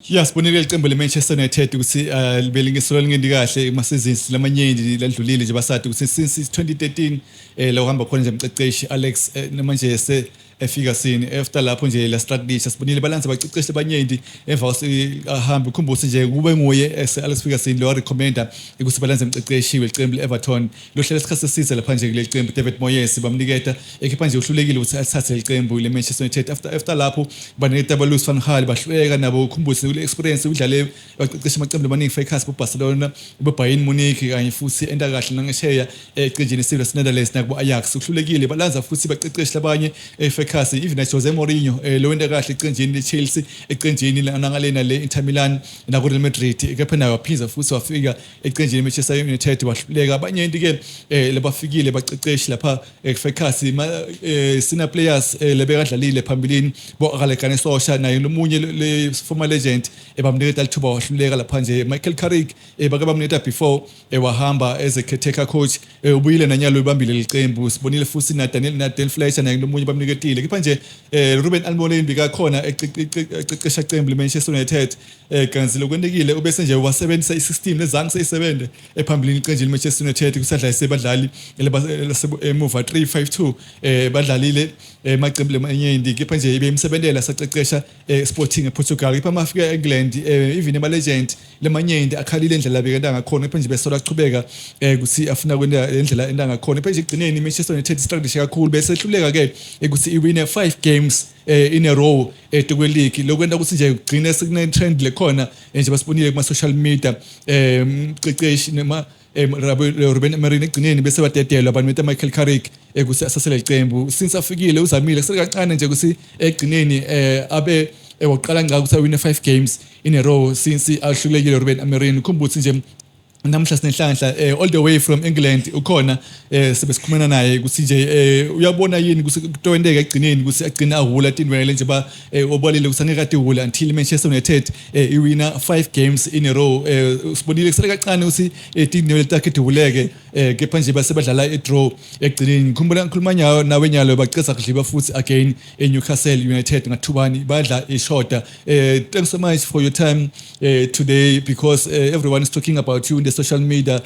Sibonile iqembu leManchester United ukuthi belingeselwa lingendi kahle emasizini lamanyeni ladlulile nje basathi ukuthi since 2013 la uhamba khona nje umceceshi Alex manje efika sini after lapho nje la strategy sibonile balance abaceceshi abanyendi emva kwahamba ukhumbuse nje kube nguye Alex Ferguson lo recommenda ukuthi balance umceceshi weqembu leEverton lo hlela isikhathi sesizwe lapha nje kule qembu David Moyes bamniketa ekhipha nje uhlulekile ukuthi athathe iqembu leManchester United after lapho baniketa Louis van Gaal bahluleka nabo ukhumbuse ule experience udlale abaceceshi amaqembu amaningi Feyenoord kuBarcelona uBayern Munich kanye futhi enda kahle nangesheya eqenjini Steven Netherlands nakubo Ajax uhlulekile balanza futhi baceceshi labanye Kasi even Jose Mourinho lo wenda kahle eqenjini leChelsea eqenjini langalena le Inter Milan na Real Madrid kepha nayo waphiza futhi wafika eqenjini Manchester United wahluleka abanye ke lebafikile baceceshi lapha eFekasi sina players lebekadlalile phambilini boAlekane Sosha naye lomunye le former legend ebamniketa lithuba wahluleka lapha nje Michael Carrick bake bamniketa before wahamba as a caretaker coach ubuyile nanyalo ibambile liqembu sibonile futhi na Daniel Fletcher naye lomunye bamniketile kepha nje Ruben Almonen bikakhona ececesha iqembu leManchester United kanzilo kwendekile ubese nje wasebenzisa isystem lezange seyisebende ephambilini iqenjini leManchester United kusadla isebadlali emuva 3-5-2 badlalile emaqembu lemanyendi kepha nje ibemsebenzela sacecesha Sporting ePortugal kepha mafika eEngland even ema legend lemanyendi akhalile indlela bekenda ngakhona kepha nje besola achubeka ukuthi afuna kwenda indlela enda ngakhona kepha nje igcineni iManchester United strategy kakhulu bese ehluleka ke ukuthi iwine 5 games in a row etukwe league lokwenda ukuthi nje ugcine sekune trend lekhona nje basibonile kuma social media ceceshi nema Ruben Amorim egcineni bese badedelwa abantu Michael Carrick ukuthi asasele iqembu since afikile uzamile sekancane nje ukuthi egcineni abe waqala ngaka ukuthi win 5 games in a row since ahlulekile Ruben Amorim kumbuthe nje namhla sinenhlanhla all the way from England ukhona sebesikhumana naye ukuthi nje uyabona yini ukuthi kutowendeka egcineni ukuthi agcina ahula tinwele nje ba obalile kusangeka tihula until Manchester United iwina 5 games in a row sibonile kusele kancane ukuthi tinwele takhe tihuleke kepha nje basebadlala draw egcineni ngikhuluma nawe nyalo baceza kudliba futhi again eNewcastle United ngathubani badla ishota thanks so much for your time today because everyone is talking about you in the social media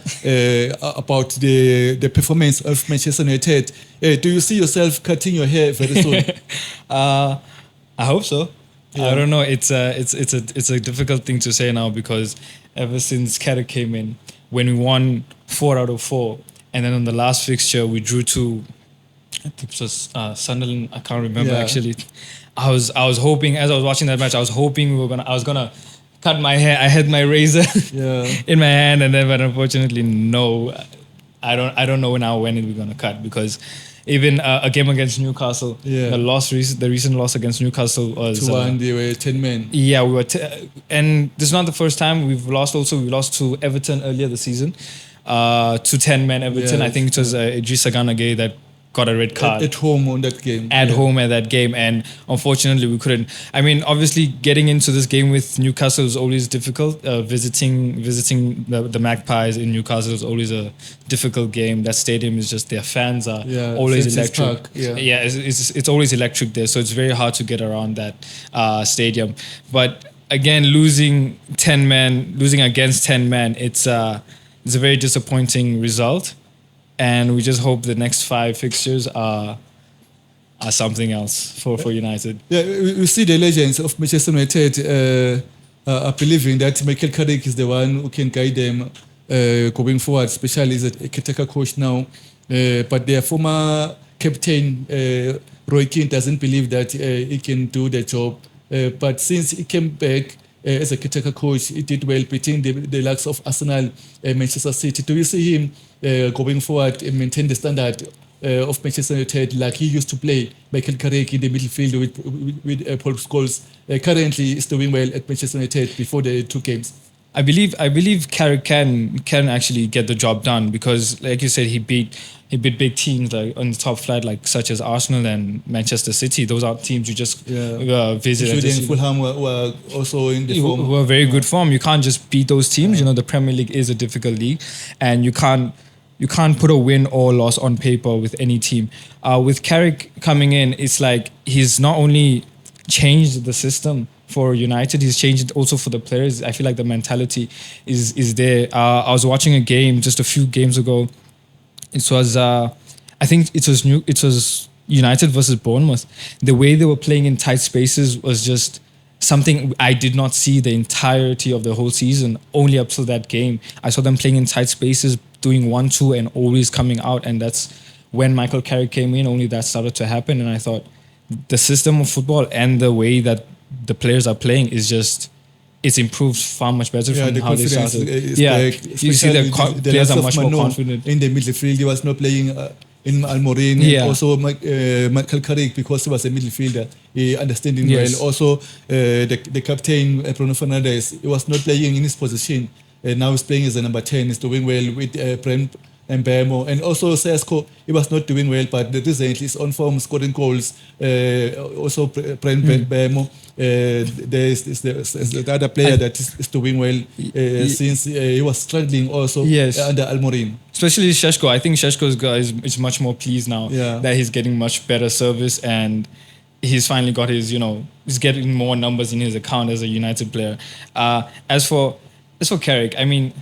about the performance of Manchester United. Do you see yourself cutting your hair very soon? I hope so. Yeah. I don't know. It's a difficult thing to say now because ever since Carrick came in, when we won 4 out of 4, and then on the last fixture we drew to, I think it was Sunderland. I can't remember actually. I was hoping as I was watching that match, I was hoping I was gonna cut my hair. I had my razor in my hand, and then but unfortunately no. I don't know now when we're gonna cut because even a game against Newcastle, the recent loss against Newcastle was 2-1. They were 10 men. Yeah, we were, and this is not the first time we've lost. Also, we lost to Everton earlier this season, to 10 men Everton. I think it was Idrissa Gana Gueye that got a red card at home on that game. Home at that game, and unfortunately we couldn't. I mean, obviously getting into this game with Newcastle is always difficult. Visiting the Magpies in Newcastle is always a difficult game. That stadium is just, their fans are always electric. It's always electric there, so it's very hard to get around that stadium. But again, losing against 10 men, it's a very disappointing result. And we just hope the next 5 fixtures are something else for United. Yeah, we see the legends of Manchester United are believing that Michael Carrick is the one who can guide them going forward, especially as a caretaker coach now. But their former captain, Roy Keane, doesn't believe that he can do the job. But since he came back as a caretaker coach, he did well beating the likes of Arsenal, Manchester City. Do you see him going forward and maintain the standard of Manchester United like he used to play Michael Carrick in the midfield with Paul Scholes? Currently is doing well at Manchester United before the 2 games. I believe Carrick can actually get the job done because, like you said, he beat big teams like on the top flight, like such as Arsenal and Manchester City. Those are teams you just visit. Including Fulham were also in the form. Were very good form. You can't just beat those teams. You know, the Premier League is a difficult league, and you can't put a win or loss on paper with any team. With Carrick coming in, it's like he's not only changed the system for United. He's changed it also for the players. I feel like the mentality is there. I was watching a game just a few games ago. It was I think it was United versus Bournemouth. The way they were playing in tight spaces was just something I did not see the entirety of the whole season, only up till that game. I saw them playing in tight spaces, doing 1-2 and always coming out. And that's when Michael Carrick came in, only that started to happen. And I thought the system of football and the way that the players are playing is just, it's improved far much better from how they started. You see the players are much more confident. In the midfield, he was not playing in Almorin. Yeah. Also, Michael Carrick, because he was a midfielder, he understanding Yes. well. Also, the captain, Bruno Fernandes, he was not playing in his position. Now he's playing as a number 10. He's doing well with Brent and Mbemo. And also, Sesko, he was not doing well, but recently he's on form, scoring goals. Also, Brent Mbemo. There's the other player that is doing well since he was struggling also under Almorin. Especially Šeško. I think Šeško's guy is much more pleased now that he's getting much better service and he's finally got his, he's getting more numbers in his account as a United player. As for Carrick, I mean,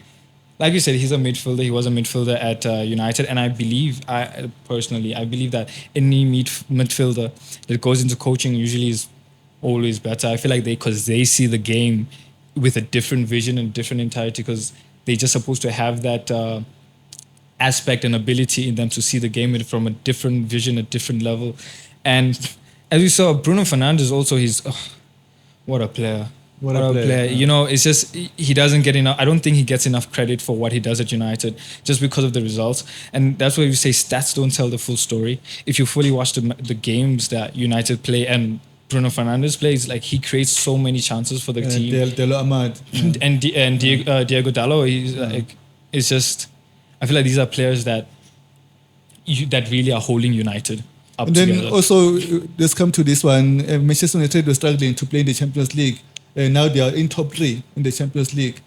like you said, he's a midfielder. He was a midfielder at United, and I believe that any midfielder that goes into coaching usually is always better. I feel like because they see the game with a different vision and different entirety, because they're just supposed to have that aspect and ability in them to see the game from a different vision, a different level. And as we saw, Bruno Fernandes also, what a player. What a player. It's just, he doesn't get enough. I don't think he gets enough credit for what he does at United just because of the results. And that's why we say stats don't tell the full story. If you fully watch the games that United play and Bruno Fernandes plays, like, he creates so many chances for the team. Delo Ahmad. And Diego Dallo, he's like, it's just, I feel like these are players that really are holding United up and then together. Also, let's come to this one. Manchester United was struggling to play in the Champions League. Now they are in top 3 in the Champions League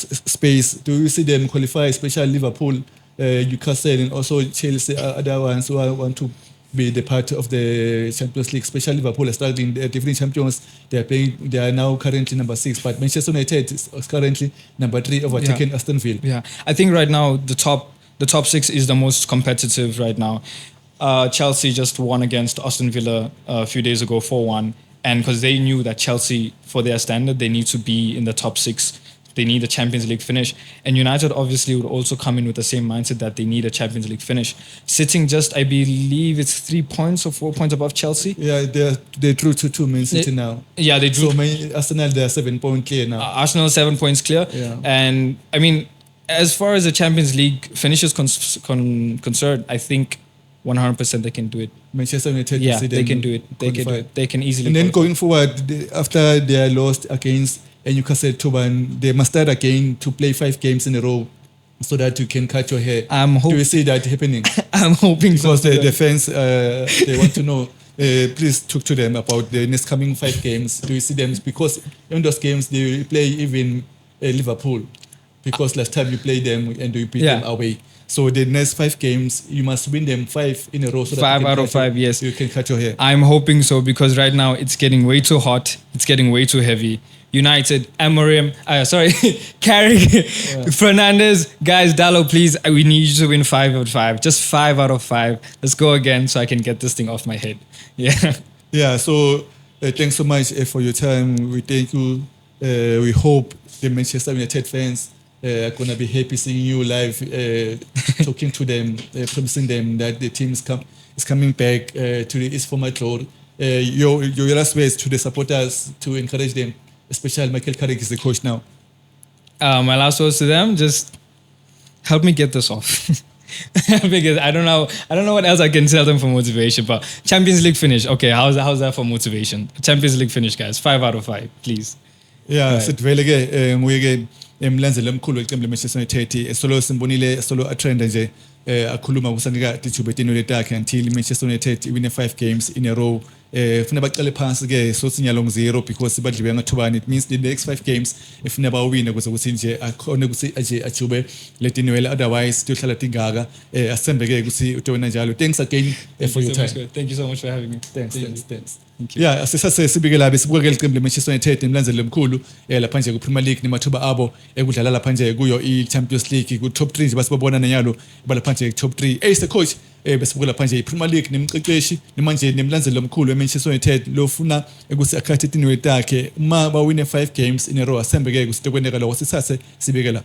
space. Do you see them qualify, especially Liverpool, Newcastle, and also Chelsea, other ones who want to be the part of the Champions League, especially Liverpool are struggling. They are different champions. They are now currently number 6, but Manchester United is currently number 3, overtaking Aston Villa. Yeah, I think right now the top 6 is the most competitive right now. Chelsea just won against Aston Villa a few days ago, 4-1. And because they knew that Chelsea, for their standard, they need to be in the top 6. They need a Champions League finish. And United obviously would also come in with the same mindset that they need a Champions League finish. Sitting just, I believe it's 3 points or 4 points above Chelsea. Yeah, they drew to 2 Man City now. Yeah, they drew. So Arsenal, they are 7 points clear now. Arsenal 7 points clear. Yeah. And I mean, as far as the Champions League finishes concerned, I think 100% they can do it. Manchester United, they can do it. They can easily. And then going forward, after they are lost against Newcastle 2-1, they must start again to play 5 games in a row so that you can cut your hair. Do you see that happening? I'm hoping because so. Because the fans, they want to know. Please talk to them about the next coming 5 games. Do you see them? Because in those games, they play even Liverpool. Because last time you played them and you beat them away. So the next 5 games, you must win them 5 in a row. So 5 out of 5, yes. You can cut your hair. I'm hoping so, because right now it's getting way too hot. It's getting way too heavy. United, Carrick, Fernandes, guys, Dallo, please, we need you to win 5 out of 5. Just 5 out of 5. Let's go again so I can get this thing off my head. Yeah. Yeah, so thanks so much for your time. We thank you. We hope the Manchester United fans are going to be happy seeing you live, talking to them, promising them that the team is coming back to its former glory. Your last words to the supporters to encourage them, especially Michael Carrick is the coach now. My last words to them, just help me get this off. Because I don't know what else I can tell them for motivation, but Champions League finish. Okay, how's that for motivation? Champions League finish, guys. 5 out of 5, please. Yeah, sitveleke nguyeke emlandzele omkhulu weqembu leManchester United solo simbonile solo atrenda nje akhuluma kusanika dithuba tenole takhe until Manchester United win 5 games in a row. Funa baqale phansi ke so sinyalo ng0 because badliwe ngathubani. It means the next 5 games ifuna bawine ukuze ukuthi nje akhona ukuthi aje ajube letinwele, otherwise tohlala tingaka asembeke ukuthi utowena njalo. Thanks again for your time. Thank you so much for having me. Thanks. Thank you. Yeah, sesase sibike la besibukele iqembu leManchester United nemlandzeli lomkhulu lapha nje kuPremier League nemathuba abo ekudlala lapha nje kuyo iChampions League ku top 3 nje basibona nyalo balapha nje top 3 as a coach besibukela lapha nje iPremier League nemqeqeshi nemanje nemlandzeli lomkhulu weManchester United lofuna ukuthi akhathe itinwe takhe uma bawine 5 games in a row asembeke kusitokweneka lo sisase sibike la